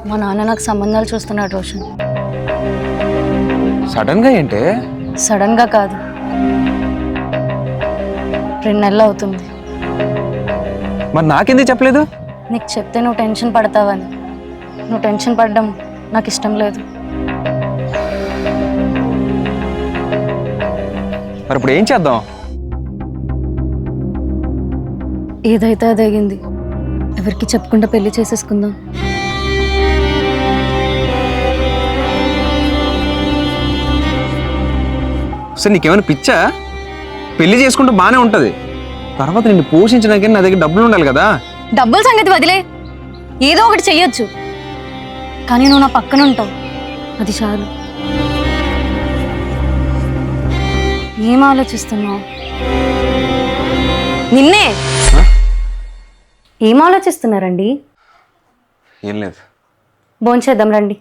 మా నాన్న నాకు సంబంధాలు చూస్తున్నాడు రోషన్. సడన్గా ఏంటే? సడన్గా కాదు, 2 నెలలు అవుతుంది. మరి నాకెందుకు చెప్పలేదు? నీకు చెప్తే నువ్వు టెన్షన్ పడతావని. నువ్వు టెన్షన్ పడడం నాకు ఇష్టం లేదు. మరి ఇప్పుడు ఏం చేద్దాం? ఏదైతే అది అయ్యింది. ఎవరికి చెప్పకుండా పెళ్లి చేసేసుకుందాం. సార్ నీకేమైనా పిచ్చా? పెళ్లి చేసుకుంటే బాగానే ఉంటుంది, తర్వాత నిన్ను పోషించడానికి నా దగ్గర డబ్బులు ఉండాలి కదా. డబ్బుల సంగతి వదిలే, ఏదో ఒకటి చెయ్యొచ్చు, కానీ నువ్వు నా పక్కన ఉంటావు, అది చాలు. ఏం ఆలోచిస్తున్నావు? నిన్నే. ఏం ఆలోచిస్తున్నారండి? ఏం లేదు. భోంచేద్దాం రండి.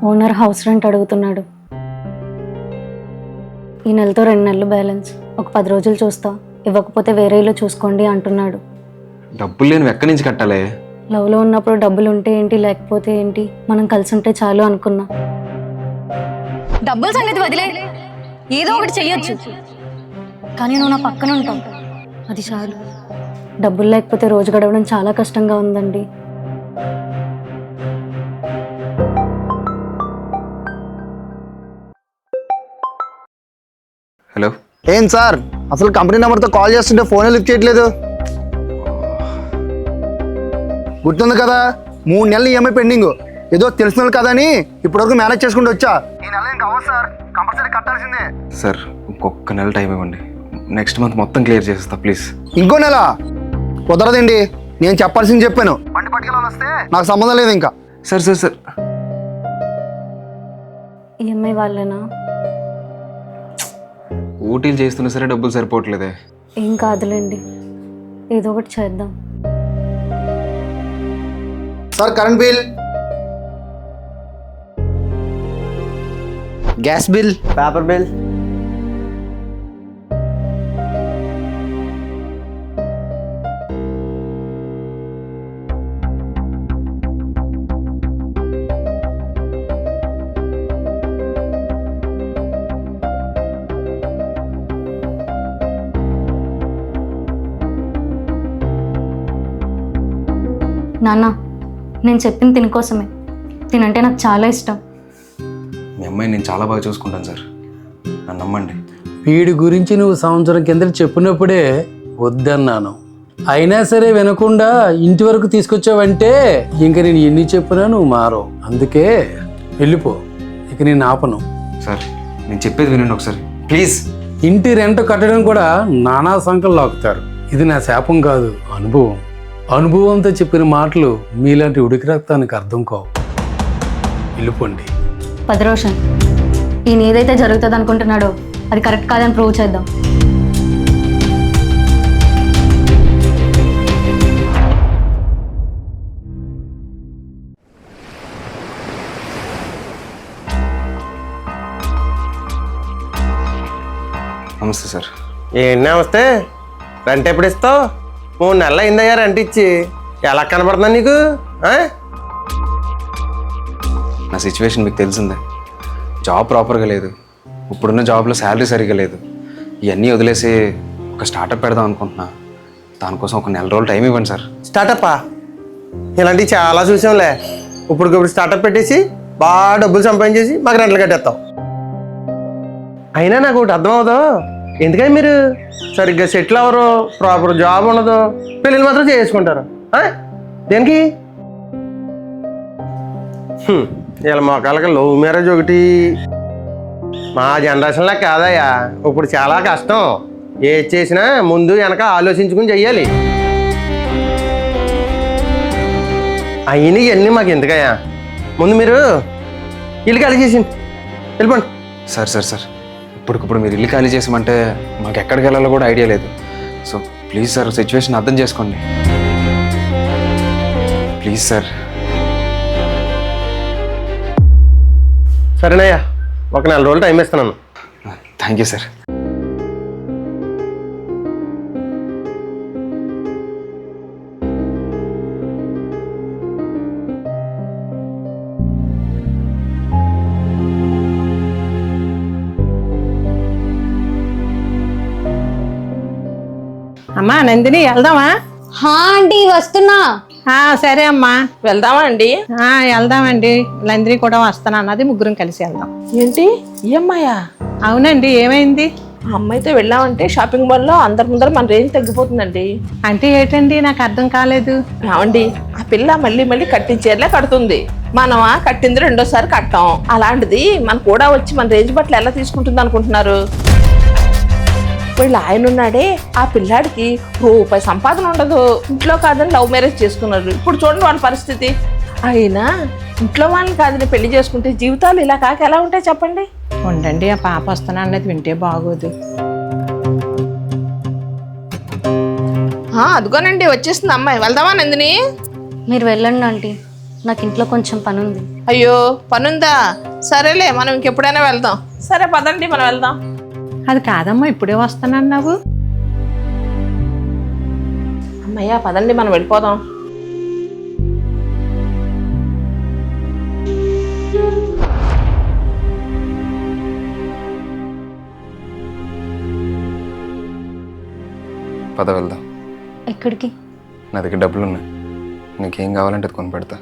ఓనర్ హౌస్ రెంట్ అడుగుతున్నాడు. ఈ నెలతో 2 నెలలు బ్యాలెన్స్, ఒక 10 రోజులు చూస్తా, ఇవ్వకపోతే వేరే ఇల్లు చూసుకోండి అంటున్నాడు. డబ్బులు లేని ఎక్కడి నుంచి కట్టాలి? లవ్లో ఉన్నప్పుడు డబ్బులు ఉంటే ఏంటి, లేకపోతే ఏంటి, మనం కలిసి ఉంటే చాలు అనుకున్నా. డబ్బుల సంగతి వదిలే, ఏదో ఒకటి చెయ్యొచ్చు, కానీ నువ్వు నా పక్కన ఉంటావు, అది చాలు. డబ్బులు లేకపోతే రోజు గడవడం చాలా కష్టంగా ఉందండి. హలో. ఏం సార్, అసలు కంపెనీ నెంబర్తో కాల్ చేస్తుంటే ఫోనే లిఫ్ట్ చేయట్లేదు. గుర్తుంది కదా, 3 నెలలు ఈఎంఐ పెండింగ్. ఏదో తెలిసిన కదా అని ఇప్పటివరకు మేనేజ్ చేసుకుంటూ వచ్చా. ఈ నెల ఇంకా అవ్వదు సార్, కంపల్సరీ కట్టాల్సిందే. సార్ ఇంకొక నెల టైం ఇవ్వండి, నెక్స్ట్ మంత్ మొత్తం క్లియర్ చేసేస్తా ప్లీజ్. ఇంకో నెల కుదరదండి, నేను చెప్పాల్సింది చెప్పాను. బండి పట్టుకెళ్ళాలి వస్తే నాకు సంబంధం లేదు ఇంకా. సార్ సార్ సార్ ఈఎంఐ వాళ్ళేనా? ఊటీలు చేస్తున్నా సరే డబ్బులు సరిపోవట్లేదే. ఏం కాదులేండి, ఏదో ఒకటి చేద్దాం. Sir current bill, gas bill, paper bill, నాన్న, నేను చెప్పింది తిని కోసమే. తినంటే నాకు చాలా ఇష్టం. మీ అమ్మాయిని నేను చాలా బాగా చూసుకుంటాను సార్, నన్ను నమ్మండి. వీడి గురించి నువ్వు సంవత్సరం కింద చెప్పినప్పుడే వద్దన్నాను, అయినా సరే వినకుండా ఇంటి వరకు తీసుకొచ్చావంటే ఇంక నేను ఎన్ని చెప్పినా నువ్వు మారవు. అందుకే వెళ్ళిపో, ఇక నేను ఆపను. సార్ నేను చెప్పేది వినండి ఒకసారి ప్లీజ్. ఇంటి రెంట్ కట్టడం కూడా నానా సంఖ్యలు లాగుతారు. ఇది నా శాపం కాదు, అనుభవం. అనుభవంతో చెప్పిన మాటలు మీలాంటి ఉడికి రక్తానికి అర్థం కావు. వెళ్ళిపోండి. 10 రోషన్, ఈయన ఏదైతే జరుగుతుంది అనుకుంటున్నాడో అది కరెక్ట్ కాదని ప్రూవ్ చేద్దాం. నమస్తే సార్. ఏంటి నమస్తే? రెంట్ ఎప్పుడు ఇస్తావు? 3 నెలలు అయిందయ్యా రెంట్ ఇచ్చి. ఎలా కనపడుతున్నా నీకు? నా సిచ్యువేషన్ మీకు తెలిసిందే, జాబ్ ప్రాపర్గా లేదు, ఇప్పుడున్న జాబ్లో శాలరీ సరిగ్గా లేదు. ఇవన్నీ వదిలేసి ఒక స్టార్టప్ పెడదాం అనుకుంటున్నా. దానికోసం ఒక 1 నెల రోజులు టైం ఇవ్వండి సార్. స్టార్టప్పా? ఇలాంటివి చాలా చూసాంలే. ఇప్పుడు స్టార్టప్ పెట్టేసి బాగా డబ్బులు సంపాదించేసి మాకు రెంట్లు కట్టేస్తాం. అయినా నాకు ఒకటి అర్థం అవుదో, ఎందుకని మీరు సరిగ్గా సెటిల్ అవ్వరు, ప్రాపర్ జాబ్ ఉండదు, పెళ్ళిళ్ళు మాత్రం చేసుకుంటారు. దేనికి? వీళ్ళ మొక్కలకి లవ్ మ్యారేజ్ ఒకటి. మా జనరేషన్లో కాదయ్యా, ఇప్పుడు చాలా కష్టం. ఏది చేసినా ముందు వెనక ఆలోచించుకుని చెయ్యాలి. అయినా ఇవన్నీ మాకు ఎందుకయ్యా? ముందు మీరు ఇల్లు ఖాళీ చేసింది వెళ్ళిపోండి. సార్ సార్ సార్ ఇప్పటికిప్పుడు మీరు ఇల్లు ఖాళీ చేసామంటే మాకు ఎక్కడికి వెళ్ళాలో కూడా ఐడియా లేదు. సో ప్లీజ్ సార్ సిచ్యువేషన్ అర్థం చేసుకోండి ప్లీజ్ సార్. సరేనయ్యా, ఒక 4 రోజులు టైం ఇస్తున్నాను. Thank you sir. అమ్మా నందిని వెళ్దామా? హా ఆంటీ వస్తున్నా. సరే అమ్మా. వెళ్దామా అండి? వెళ్దామండి. నందిని కూడా వస్తాను అన్నది, ముగ్గురం కలిసి వెళ్దాం. ఏంటి ఈ అమ్మాయా? అవునండి, ఏమైంది? ఆ అమ్మాయితో వెళ్ళామంటే షాపింగ్ మాల్లో అందరి ముందర మన రేంజ్ తగ్గిపోతుందండి. అంటే ఏంటండి, నాకు అర్థం కాలేదు. ఏమండి, ఆ పిల్ల మళ్ళీ మళ్ళీ కట్టించేలా కడుతుంది. మనమా కట్టింది రెండోసారి కట్టాం. అలాంటిది మన కూడా వచ్చి మన రేంజ్ బట్టలు ఎలా తీసుకుంటుంది అనుకుంటున్నారు? వీళ్ళు ఆయన ఉన్నాడే, ఆ పిల్లాడికి రూపాయి సంపాదన ఉండదు. ఇంట్లో కాదని లవ్ మ్యారేజ్ చేసుకున్నారు. ఇప్పుడు చూడండి వాళ్ళ పరిస్థితి. అయినా ఇంట్లో వాళ్ళని కాదని పెళ్లి చేసుకుంటే జీవితాలు ఇలా కాక ఎలా ఉంటాయి చెప్పండి? ఉండండి, ఆ పాప వస్తాను అన్నది వింటే బాగోదు. అదిగోనండి వచ్చేస్తుంది అమ్మాయి. వెళ్దామా నందిని? మీరు వెళ్ళండి ఆంటీ, నాకు ఇంట్లో కొంచెం పని ఉంది. అయ్యో పనుందా? సరేలే, మనం ఇంకెప్పుడైనా వెళ్దాం. సరే పదండి మనం వెళ్దాం. అది కాదమ్మా, ఇప్పుడే వస్తానన్నావు. అమ్మయ్యా పదండి మనం వెళ్ళిపోదాం. పద వెళ్దాం. ఎక్కడికి? నా దగ్గర డబ్బులు ఉన్నాయి, నీకేం కావాలంటే అది కొని పెడతా.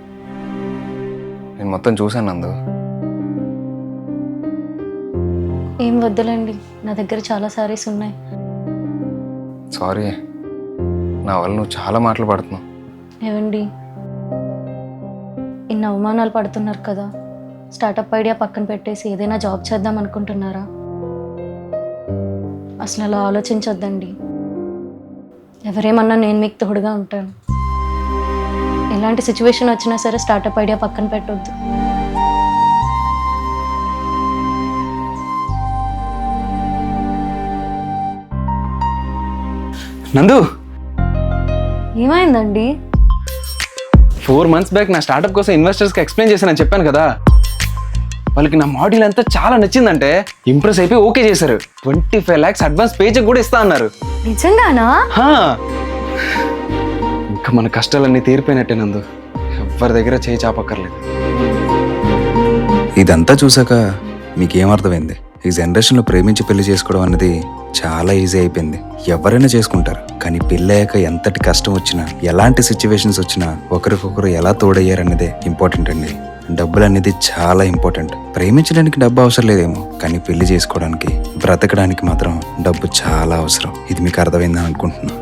నేను మొత్తం చూశాను నందు. ఏం వద్దులేండి, నా దగ్గర చాలా సారీస్ ఉన్నాయి. సారీ, నా వల్ల నువ్వు చాలా మాటలు పడుతున్నావు. ఏవండి, ఇన్ని అవమానాలు పడుతున్నారు కదా, స్టార్టప్ ఐడియా పక్కన పెట్టేసి ఏదైనా జాబ్ చేద్దాం అనుకుంటున్నారా? అసలు అలా ఆలోచించొద్దండి. ఎవరేమన్నా నేను మీకు తోడుగా ఉంటాను. ఎలాంటి సిచ్యువేషన్ వచ్చినా సరే స్టార్టప్ ఐడియా పక్కన పెట్టొద్దు. నందు, ఏమైందండి? 4 months బ్యాక్ నా స్టార్ట్అప్ కోసం ఇన్వెస్టర్స్కి ఎక్స్ప్లెయిన్ చేశానని చెప్పాను కదా, వాళ్ళకి నా మోడల్ అంతా చాలా నచ్చిందంటే ఇంప్రెస్ అయిపోయి ఓకే చేశారు. 25 lakhs అడ్వాన్స్ పే చెక్ కూడా ఇస్తా అన్నారు. నిజంగానా? హా, ఇంకా మన కష్టాలన్నీ తీరిపోయినట్టే నందు, ఎవరి దగ్గర చేయి చాపక్కర్లేదు. ఇదంతా చూసాక మీకేమర్థమైంది? ఈ జనరేషన్లో ప్రేమించి పెళ్లి చేసుకోవడం అన్నది చాలా ఈజీ అయిపోయింది. ఎవరైనా చేసుకుంటారు, కానీ పెళ్ళయ్యాక ఎంతటి కష్టం వచ్చినా, ఎలాంటి సిచ్యువేషన్స్ వచ్చినా ఒకరికొకరు ఎలా తోడయ్యారన్నదే ఇంపార్టెంట్ అండి. డబ్బులు అనేది చాలా ఇంపార్టెంట్. ప్రేమించడానికి డబ్బు అవసరం లేదేమో, కానీ పెళ్లి చేసుకోవడానికి, బ్రతకడానికి మాత్రం డబ్బు చాలా అవసరం. ఇది మీకు అర్థమైందని అనుకుంటున్నా.